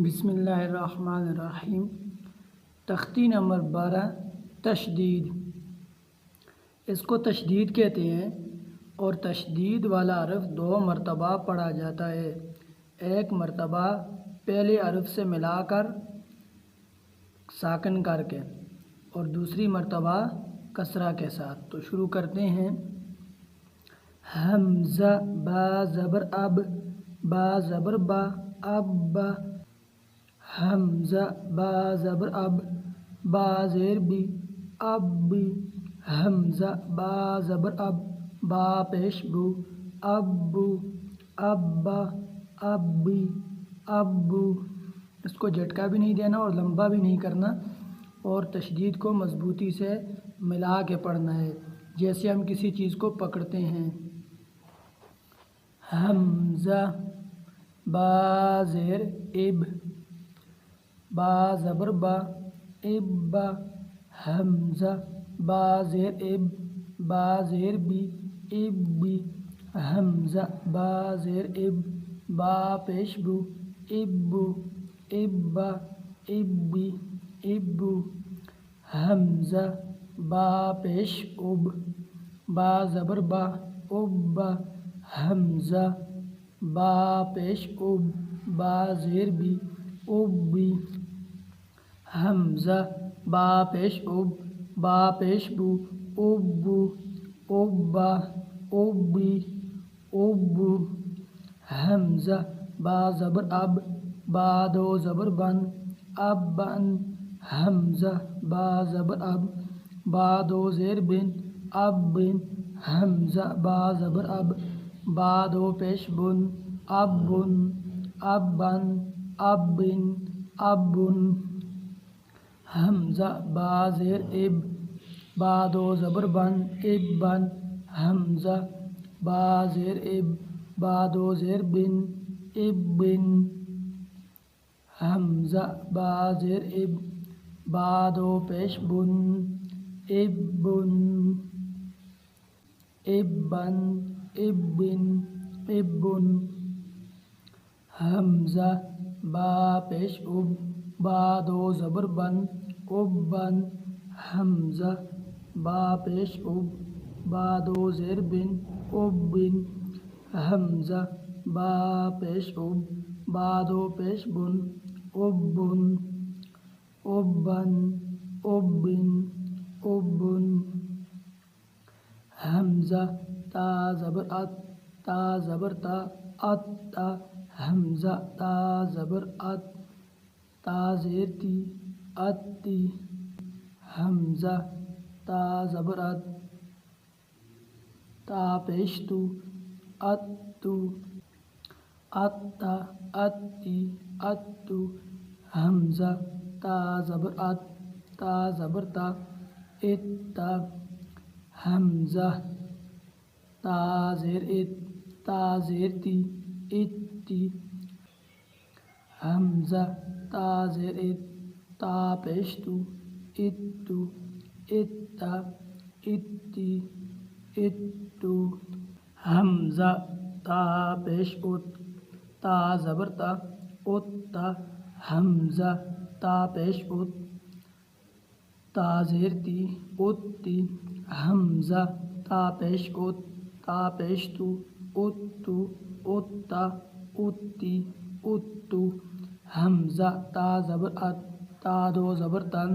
بسم اللہ الرحمن الرحیم۔ تختی نمبر 12 تشدید۔ اس کو تشدید کہتے ہیں اور تشدید والا حرف 2 مرتبہ پڑھا جاتا ہے، ایک مرتبہ پہلے حرف سے ملا کر ساکن کر کے اور دوسری مرتبہ کسرہ کے ساتھ۔ تو شروع کرتے ہیں۔ حمزہ با زبر اب، با زبر با، اب با۔ حمزہ با زبر اب، با زیر بی، اب بی۔ حمزہ با زبر اب، با پیش بو، اب بو، اب با، اب بی، اب بو۔ اس کو جھٹکا بھی نہیں دینا اور لمبا بھی نہیں کرنا، اور تشدید کو مضبوطی سے ملا کے پڑھنا ہے جیسے ہم کسی چیز کو پکڑتے ہیں۔ حمزہ با زیر اب، با زبر با، اب با۔ حمزہ با زیر اب، با زیر بی، اب بی۔ حمزہ با زیر اب، با پیش بو، اب بو، اب با، اب بی، اب بو۔ حمزہ با پیش اب، با زبر با، اب با۔ حمزہ با پیش اب، با زیر بی، اب بی۔ حمزہ با پیش اب، با پیش بو، اب بو، اب با، اب بی، اب بو۔ حمزہ با زبر اب، با دو زبر بن، اب بن۔ حمزہ با زبر اب، با دو زیر بن، اب بن۔ حمزہ با زبر اب، با دو پیش بن، اب بن، اب بن، اب بن، اب بن۔ حمزہ با زیر اب، با دو زبر بن، اب بن۔ حمزہ با زیر اب، با دو زیر بن، اب بن۔ حمزہ با زیر اب، با دو پیش بن، اب بن، اب بن، اب بن، اب بن۔ حمزہ با پیش اب، با دو زبر بن، اب بن۔ حمزہ با پیش اب، با دو زیر بن، اب بن۔ حمزہ با پیش اب، با دو پیش بن، اب بن، اب بن، اب بن، اب بن۔ حمزہ تا زبر ات، تا زبر تا، ات تا۔ حمزہ تا زبر ات، تا زیر تی، ات تی۔ حمزہ تا زبر ات، تا پیش تو، ات تو، ات تا، ات تی، ات تو۔ حمزہ تا زبر ات، تا زبر تا، ات تا۔ حمزہ تا زیر ات، تا زیر تی، ات تی۔ حمزہ تا زیر ات، تا پیش تو، ات تو، ات تا، ات تی، ات تو۔ حمزہ تا پیش ات، تا زبر تا، ات تا۔ حمزہ تا پیش ات، تا زیر تی، ات تی۔ حمزہ تا پیش ات، تا پیش تو، ات تو، ات تا، ات تی، ات تو۔ حمزہ تا زبر ات، تا دو زبر تن،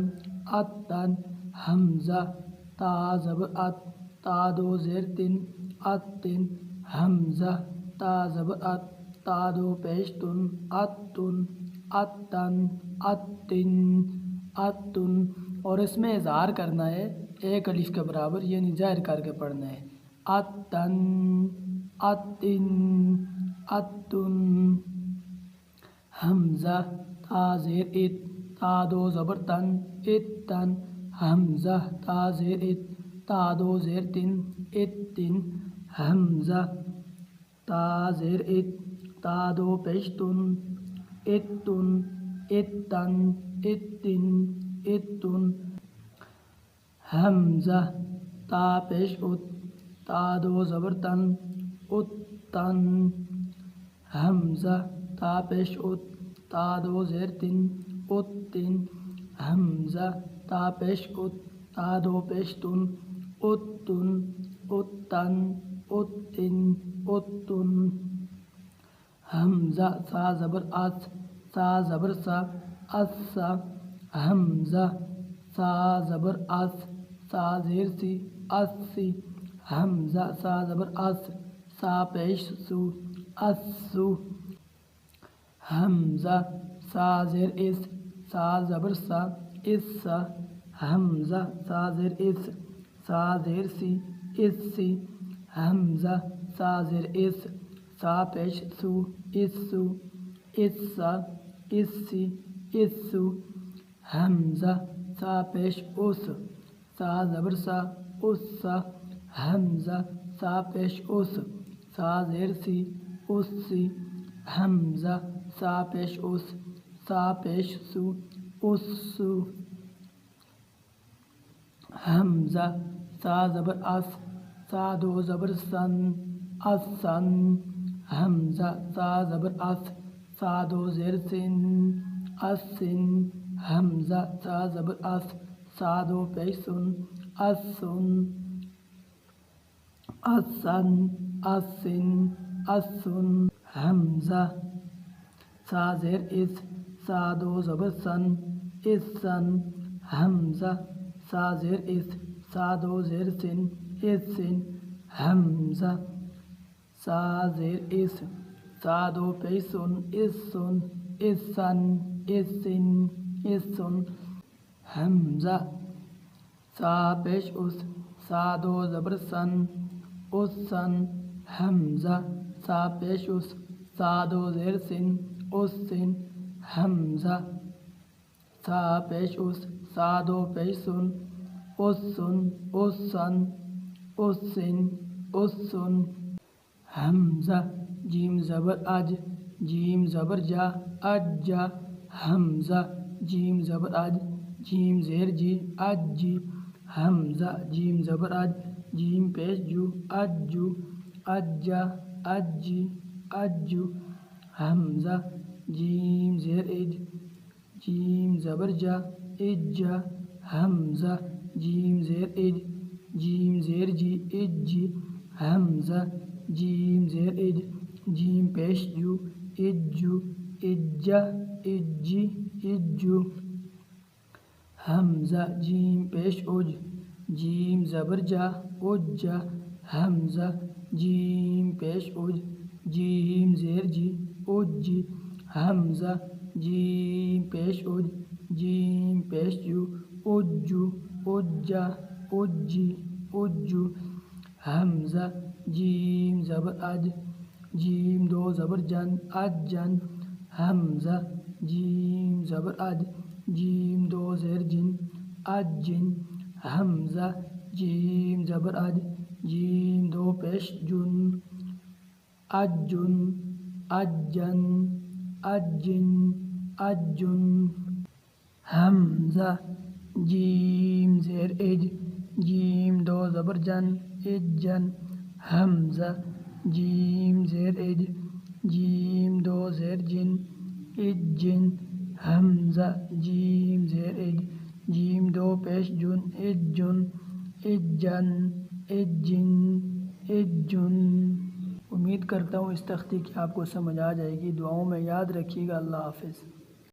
ات تن۔ حمزہ تا زبر ات، تا دو زیر تن، ات تن۔ حمزہ تا زبر ات، تا دو پیش تن، ات تن، ات تن، ات تن، ات تن۔ اور اس میں اظہار کرنا ہے ایک الف کے برابر، یعنی ظاہر کر کے پڑھنا ہے۔ ات تن، ات تن، ات تن۔ حمزہ تا زیر ات، تا دو زبر تن، ات تن۔ حمزہ تا زیر ات، تا دو زیر تن، ات تن۔ حمزہ تا زیر ات، تا دو پیش تن، ات تن، ات تن، ات تن، ات تن۔ حمزہ تا پیش ات، تا دو زبر تن، ات تن۔ حمزہ تا پیش ات، تا دو زیر تن اتن حمزہ تا پیش ات تا دو پیش تن اتن اتن اتن اتن حمزہ سا زبر اس سا زبر سا اسا حمزہ سا زبر اس سا زیر سی اسی حمزہ سا زبر اس سا پیش سو اسو حمزہ سا زیر اس سا زبر سا اسا حمزہ سا زیر اس سا زیر سی اسی حمزہ سا زیر اس سا پیش سو اسو اسا اسی اسو حمزہ سا پیش اس سا زبر سا اسا حمزہ سا پیش اس سا زیر سی اسی حمزہ سا پیش اس سا پیش سو اسو حمزہ سا زبر اس سا دو زبر سن اسن حمزہ سا زبر اس سا دو زیر سن اسن حمزہ سا زبر اس سا دو پیش سن اسن اسن اسن اسن حمزہ سا زیر اس سا دو زبر سن اسن حمزہ سا زیر اس سا دو زیر سن اسن حمزہ سا زیر اس سا دو پیش سن اسن اسن اسن اسن حمزہ سا پیش اس سا دو زبر سن اسن حمزہ سا پیش اس سا دو زیر سن اسن حمزہ سا پیش اس سا دو پیش سن اسن اسن اسن اسن حمزہ جیم زبر اج جیم زبر جا اجا حمزہ جیم زبر اج جیم زیر جی اجی حمزہ جیم زبر اج جیم پیش جو اجو اجا اجی اجو حمزہ جیم زیر اج جیم زبر جا اجا حمزہ جیم زیر اج جیم زیر جی اجی حمزہ جیم زیر اج جیم پیش جو اجو اجا اجی اجو حمزہ جیم پیش اج جیم زبر جا اجا حمزہ جیم پیش اج جیم زیر جی اجی حمزہ جیم پیش اج جیم پیش جو اجو اجا اجی اجو حمزہ جیم زبر اج جیم دو زبر جن اجن حمزہ جیم زبر اج جیم دو زیر جن اجن حمزہ جیم زبر اج جیم دو پیش جن اجن اجن اجن اجن حمزہ جیم زیر اج جیم دو زبر جن اجن حمزہ جیم زیر اج جیم دو زیر جن اجن حمزہ جیم زیر اج جیم دو پیش جن اجن اجن اجن اجن امید کرتا ہوں اس تختی کی آپ کو سمجھ آ جائے گی. دعاؤں میں یاد رکھیے گا. اللہ حافظ.